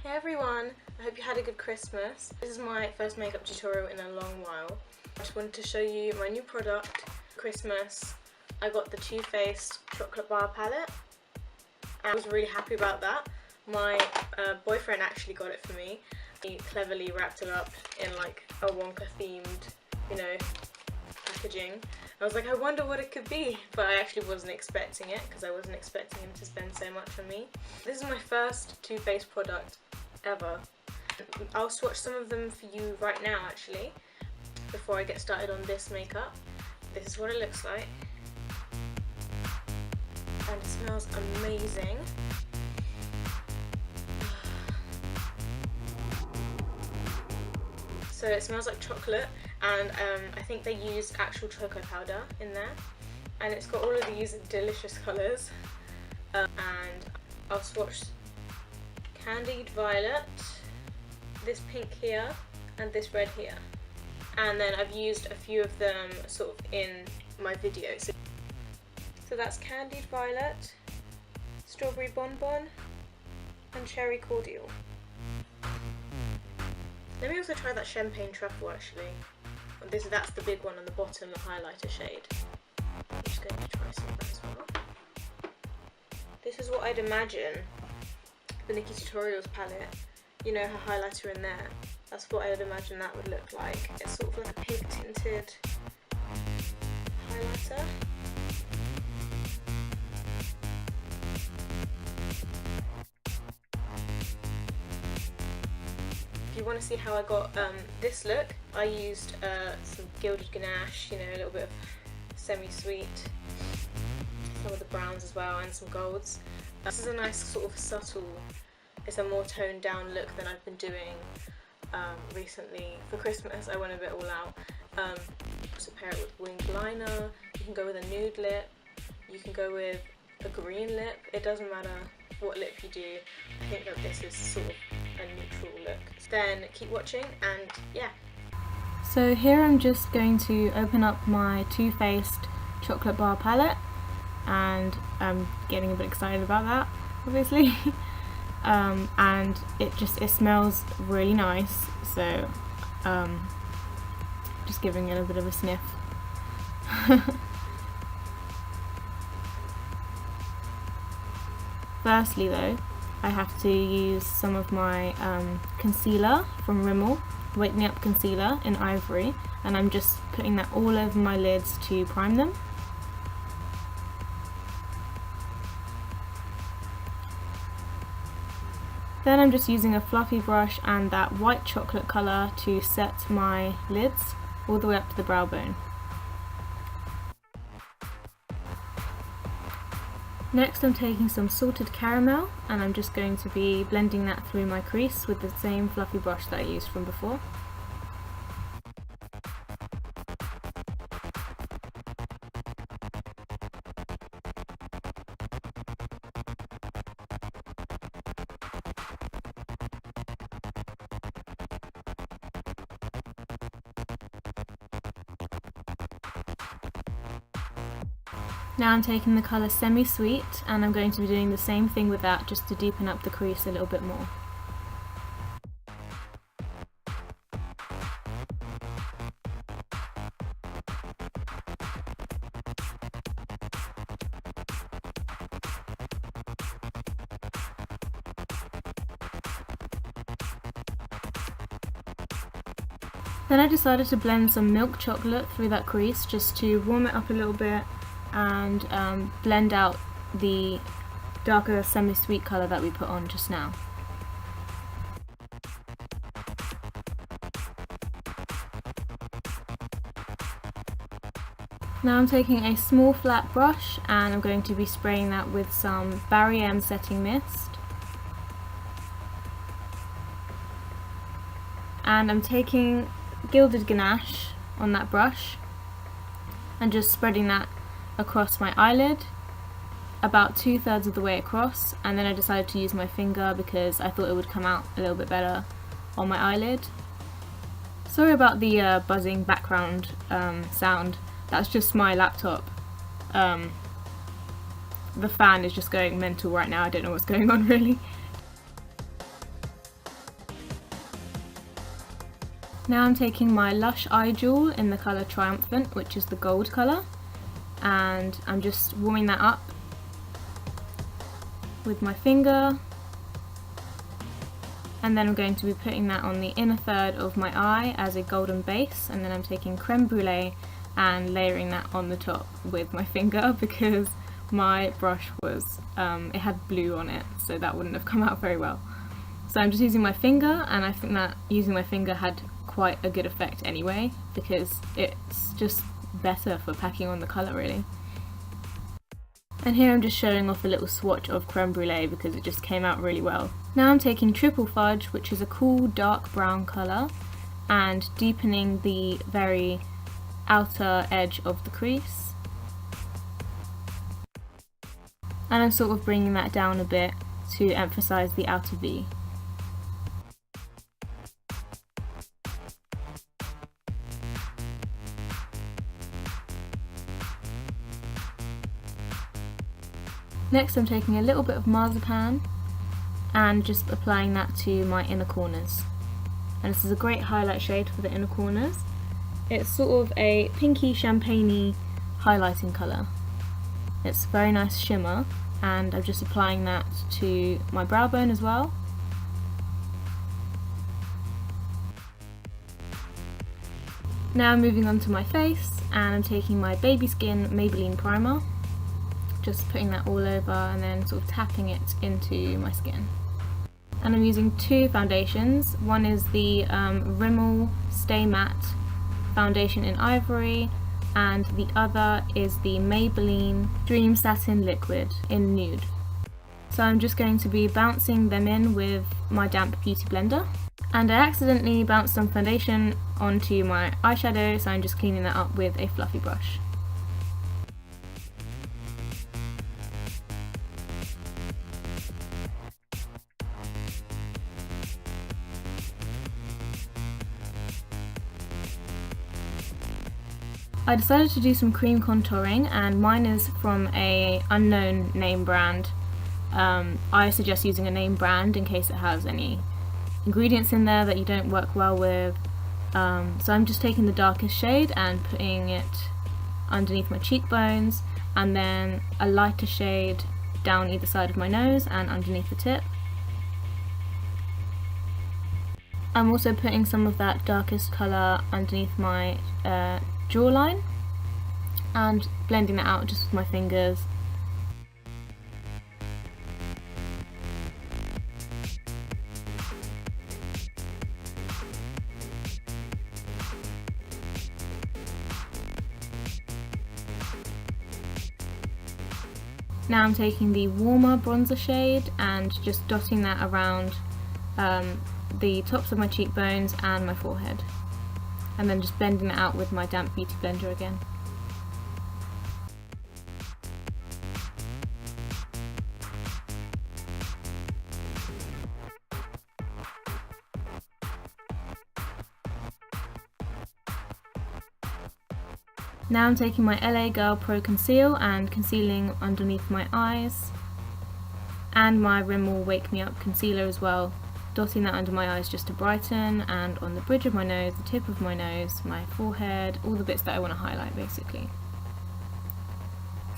Hey everyone, I hope you had a good Christmas. This is my first makeup tutorial in a long while. I just wanted to show you my new product. Christmas, I got the Toofaced chocolate bar palette. I was really happy about that. My boyfriend actually got it for me. He cleverly wrapped it up in like a Wonka themed, packaging. I was like, I wonder what it could be, but I actually wasn't expecting it because I wasn't expecting him to spend so much on me. This is my first Too Faced product ever. I'll swatch some of them for you right now actually, before I get started on this makeup. This is what it looks like. And it smells amazing. So it smells like chocolate, and I think they used actual cocoa powder in there, and it's got all of these delicious colours. And I'll swatch Candied Violet, this pink here, and this red here. And then I've used a few of them sort of in my videos. So that's Candied Violet, Strawberry Bonbon, and Cherry Cordial. Let me also try that Champagne Truffle actually. That's the big one on the bottom, the highlighter shade. I'm just going to try some of that as well. This is what I'd imagine the Nikki Tutorials palette, you know, her highlighter in there. That's what I would imagine that would look like. It's sort of like a pink tinted highlighter. If you want to see how I got this look, I used some gilded ganache, a little bit of semi-sweet, some of the browns as well, and some golds. This is a nice sort of subtle, it's a more toned down look than I've been doing recently. For Christmas I went a bit all out. So pair it with winged liner, you can go with a nude lip, you can go with a green lip, it doesn't matter what lip you do. I think that this is sort of a neutral look. Then keep watching, and yeah. So here I'm just going to open up my Too Faced chocolate bar palette, and I'm getting a bit excited about that, obviously. And it smells really nice, so just giving it a bit of a sniff. Firstly though, I have to use some of my concealer from Rimmel, Wake Me Up Concealer in Ivory, and I'm just putting that all over my lids to prime them. Then I'm just using a fluffy brush and that white chocolate colour to set my lids all the way up to the brow bone. Next I'm taking some salted caramel, and I'm just going to be blending that through my crease with the same fluffy brush that I used from before. Now I'm taking the colour Semi-Sweet, and I'm going to be doing the same thing with that, just to deepen up the crease a little bit more. Then I decided to blend some milk chocolate through that crease just to warm it up a little bit and blend out the darker semi-sweet colour that we put on just now. Now I'm taking a small flat brush and I'm going to be spraying that with some Barry M setting mist. And I'm taking gilded ganache on that brush and just spreading that across my eyelid, about 2/3 of the way across, and then I decided to use my finger because I thought it would come out a little bit better on my eyelid. Sorry about the buzzing background sound, that's just my laptop. The fan is just going mental right now, I don't know what's going on really. Now I'm taking my LUSH eye jewel in the colour Triumphant, which is the gold colour, and I'm just warming that up with my finger, and then I'm going to be putting that on the inner third of my eye as a golden base, and then I'm taking Creme Brulee and layering that on the top with my finger because my brush was, it had blue on it, so that wouldn't have come out very well. So I'm just using my finger, and I think that using my finger had quite a good effect anyway, because it's just better for packing on the colour really. And here I'm just showing off a little swatch of Creme Brulee because it just came out really well. Now I'm taking Triple Fudge, which is a cool dark brown colour, and deepening the very outer edge of the crease. And I'm sort of bringing that down a bit to emphasise the outer V. Next I'm taking a little bit of marzipan and just applying that to my inner corners. And this is a great highlight shade for the inner corners. It's sort of a pinky champagne-y highlighting colour. It's a very nice shimmer, and I'm just applying that to my brow bone as well. Now moving on to my face, and I'm taking my Baby Skin Maybelline primer, just putting that all over and then sort of tapping it into my skin. And I'm using two foundations. One is the Rimmel Stay Matte foundation in Ivory, and the other is the Maybelline Dream Satin Liquid in Nude. So I'm just going to be bouncing them in with my damp beauty blender. And I accidentally bounced some foundation onto my eyeshadow, so I'm just cleaning that up with a fluffy brush. I decided to do some cream contouring, and mine is from a unknown name brand. I suggest using a name brand in case it has any ingredients in there that you don't work well with. So I'm just taking the darkest shade and putting it underneath my cheekbones, and then a lighter shade down either side of my nose and underneath the tip. I'm also putting some of that darkest colour underneath my jawline and blending that out just with my fingers. Now I'm taking the warmer bronzer shade and just dotting that around the tops of my cheekbones and my forehead, and then just blending it out with my damp beauty blender again. Now I'm taking my LA Girl Pro Conceal and concealing underneath my eyes, and my Rimmel Wake Me Up concealer as well, dotting that under my eyes just to brighten, and on the bridge of my nose, the tip of my nose, my forehead, all the bits that I want to highlight basically.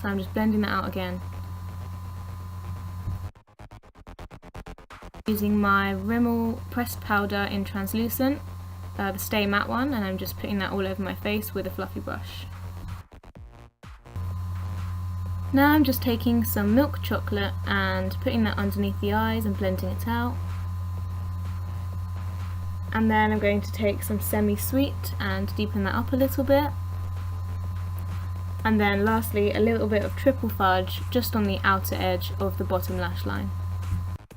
So I'm just blending that out again. Using my Rimmel pressed powder in translucent, the Stay Matte one, and I'm just putting that all over my face with a fluffy brush. Now I'm just taking some milk chocolate and putting that underneath the eyes and blending it out. And then I'm going to take some semi-sweet and deepen that up a little bit. And then lastly, a little bit of Triple Fudge just on the outer edge of the bottom lash line.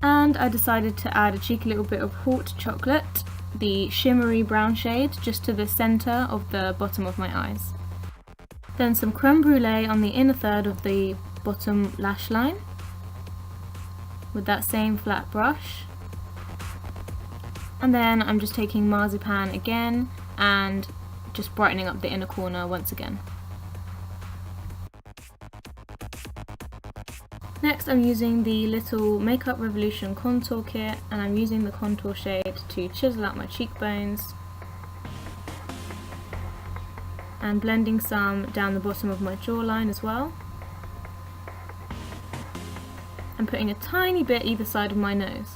And I decided to add a cheeky little bit of Haute Chocolate, the shimmery brown shade, just to the centre of the bottom of my eyes. Then some Creme Brulee on the inner third of the bottom lash line with that same flat brush. And then I'm just taking marzipan again and just brightening up the inner corner once again. Next I'm using the little Makeup Revolution contour kit, and I'm using the contour shade to chisel out my cheekbones. and blending some down the bottom of my jawline as well. And putting a tiny bit either side of my nose.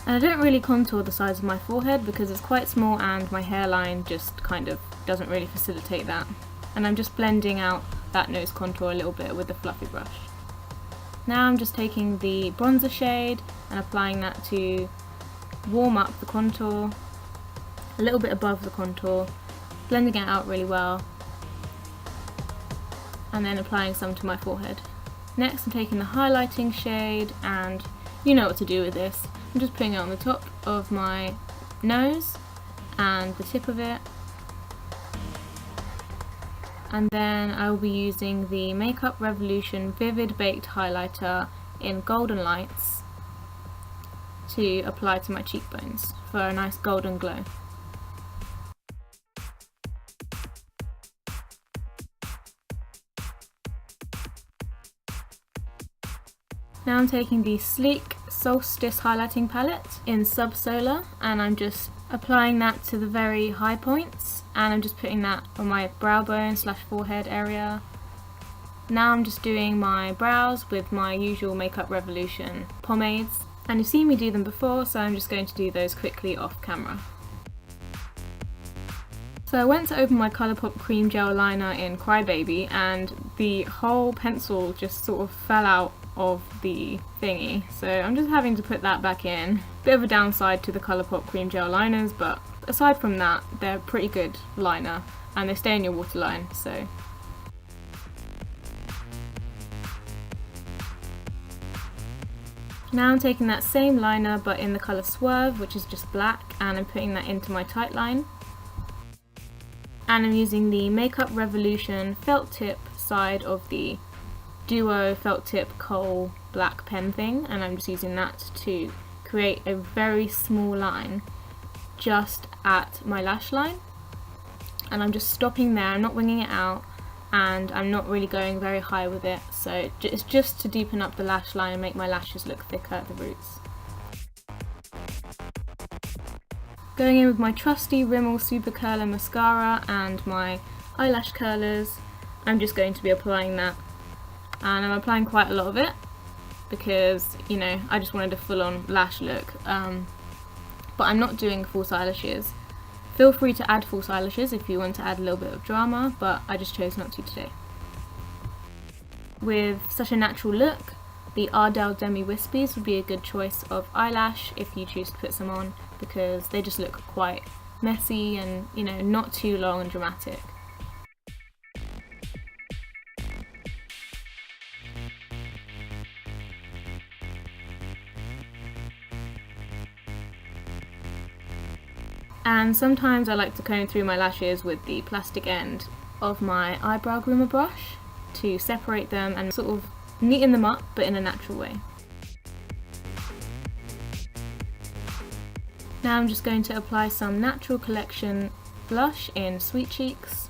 And I don't really contour the sides of my forehead because it's quite small and my hairline just kind of doesn't really facilitate that. And I'm just blending out that nose contour a little bit with the fluffy brush. Now I'm just taking the bronzer shade and applying that to warm up the contour, a little bit above the contour, blending it out really well, and then applying some to my forehead. Next I'm taking the highlighting shade, and you know what to do with this. I'm just putting it on the top of my nose and the tip of it. And then I will be using the Makeup Revolution Vivid Baked Highlighter in Golden Lights to apply to my cheekbones for a nice golden glow. Now I'm taking the Sleek Solstice Highlighting Palette in Sub Solar, and I'm just applying that to the very high points, and I'm just putting that on my brow bone / forehead area. Now I'm just doing my brows with my usual Makeup Revolution pomades, and you've seen me do them before, so I'm just going to do those quickly off camera. So I went to open my Colourpop Cream Gel Liner in Crybaby, and the whole pencil just sort of fell out of the thingy, so I'm just having to put that back in. Bit of a downside to the Colourpop Cream Gel liners, but aside from that, they're a pretty good liner and they stay in your waterline, so. Now I'm taking that same liner but in the colour Swerve, which is just black, and I'm putting that into my tight line. And I'm using the Makeup Revolution felt tip side of the Duo felt tip Kohl black pen thing, and I'm just using that to create a very small line just at my lash line, and I'm just stopping there. I'm not winging it out, and I'm not really going very high with it, so it's just to deepen up the lash line and make my lashes look thicker at the roots. Going in with my trusty Rimmel Super Curler Mascara and my eyelash curlers, I'm just going to be applying that. And I'm applying quite a lot of it because, you know, I just wanted a full-on lash look, but I'm not doing false eyelashes. Feel free to add false eyelashes if you want to add a little bit of drama, but I just chose not to today. With such a natural look, the Ardell Demi Wispies would be a good choice of eyelash if you choose to put some on, because they just look quite messy and, you know, not too long and dramatic. And sometimes I like to comb through my lashes with the plastic end of my eyebrow groomer brush to separate them and sort of neaten them up, but in a natural way. Now I'm just going to apply some Natural Collection blush in Sweet Cheeks.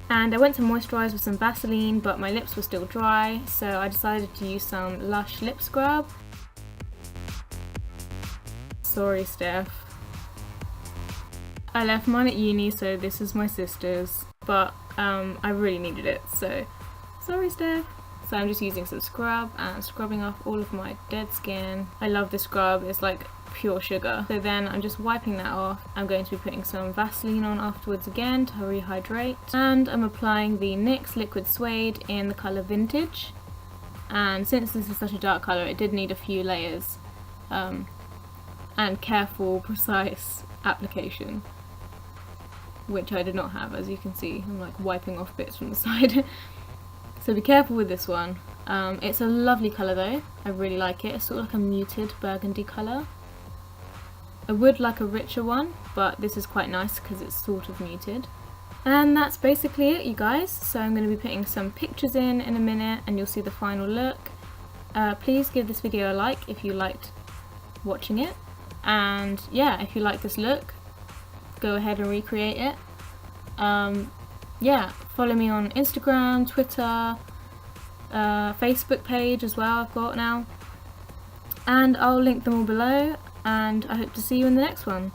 And I went to moisturise with some Vaseline, but my lips were still dry, so I decided to use some LUSH lip scrub. Sorry, Steph. I left mine at uni, so this is my sister's, but I really needed it, so sorry, Steph. So I'm just using some scrub and scrubbing off all of my dead skin. I love this scrub, it's like pure sugar. So then I'm just wiping that off. I'm going to be putting some Vaseline on afterwards again to rehydrate. And I'm applying the NYX Liquid Suede in the colour Vintage. And since this is such a dark colour, it did need a few layers and careful, precise application, which I did not have, as you can see. I'm like wiping off bits from the side. So be careful with this one. It's a lovely colour though, I really like it. It's sort of like a muted burgundy colour. I would like a richer one, but this is quite nice because it's sort of muted. And that's basically it, you guys. So I'm going to be putting some pictures in a minute and you'll see the final look. Please give this video a like if you liked watching it. And yeah, if you like this look, go ahead and recreate it. Yeah, follow me on Instagram, Twitter, Facebook page as well I've got now, and I'll link them all below, and I hope to see you in the next one.